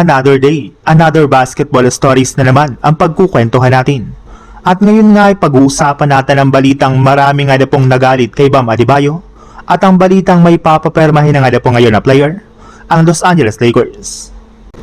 Another day, another basketball stories na naman ang pagkukwentuhan natin. At ngayon nga ay pag-uusapan natin ang balitang marami nga na pong nagalit kay Bam Adebayo at ang balitang may papapermahin na nga na po ngayon na player, ang Los Angeles Lakers.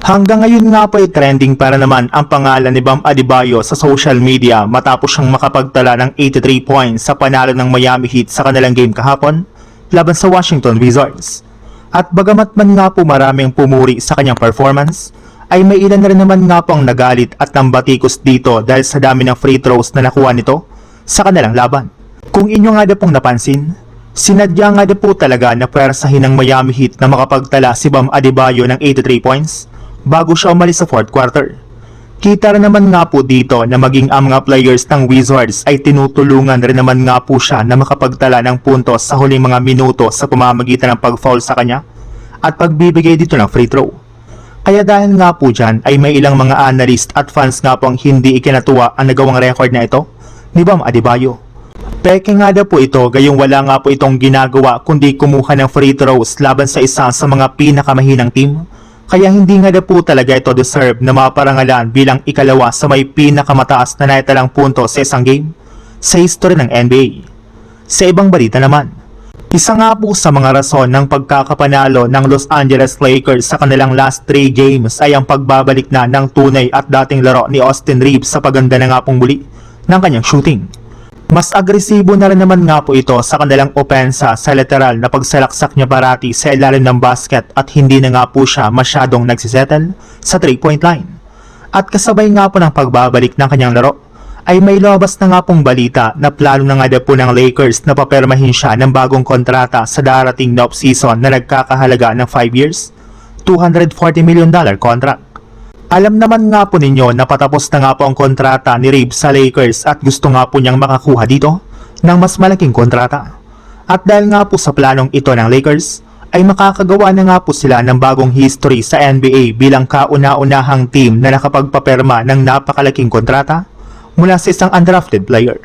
Hanggang ngayon nga po ay trending para naman ang pangalan ni Bam Adebayo sa social media matapos siyang makapagtala ng 83 points sa panalo ng Miami Heat sa kanilang game kahapon laban sa Washington Wizards. At bagamat man nga po maraming pumuri sa kanyang performance, ay may ilan na rin naman nga po ang nagalit at nambatikos dito dahil sa dami ng free throws na nakuha nito sa kanilang laban. Kung inyo nga na pong napansin, sinadya nga na po talaga na pwersahin ng Miami Heat na makapagtala si Bam Adebayo ng 83 points bago siya umalis sa fourth quarter. Kita rin naman nga po dito na maging ang mga players ng Wizards ay tinutulungan rin naman nga po siya na makapagtala ng puntos sa huling mga minuto sa pamamagitan ng pag-foul sa kanya at pagbibigay dito ng free throw. Kaya dahil nga po dyan ay may ilang mga analyst at fans nga po ang hindi ikinatuwa ang nagawang record na ito ni Bam Adebayo. Peke nga daw po ito gayong wala nga po itong ginagawa kundi kumuha ng free throws laban sa isa sa mga pinakamahinang team. Kaya hindi nga na po talaga ito deserve na maparangalan bilang ikalawa sa may pinakamataas na naitalang punto sa isang game sa history ng NBA. Sa ibang balita naman, isa nga po sa mga rason ng pagkakapanalo ng Los Angeles Lakers sa kanilang last 3 games ay ang pagbabalik na ng tunay at dating laro ni Austin Reeves sa paganda na nga pong muli ng kanyang shooting. Mas agresibo na rin naman nga po ito sa kanilang opensa sa literal na pagsalaksak niya parati sa ilalim ng basket at hindi na nga po siya masyadong nagsisettle sa 3-point line. At kasabay nga po ng pagbabalik ng kanyang laro, ay may lumabas na nga pong balita na plano na nga po ng Lakers na papermahin siya ng bagong kontrata sa darating na off-season na nagkakahalaga ng 5 years, $240 million contract. Alam naman nga po ninyo na patapos na nga po ang kontrata ni Reeves sa Lakers at gusto nga po niyang makakuha dito ng mas malaking kontrata. At dahil nga po sa planong ito ng Lakers, ay makakagawa na nga po sila ng bagong history sa NBA bilang kauna-unahang team na nakapagpaperma ng napakalaking kontrata mula sa isang undrafted player.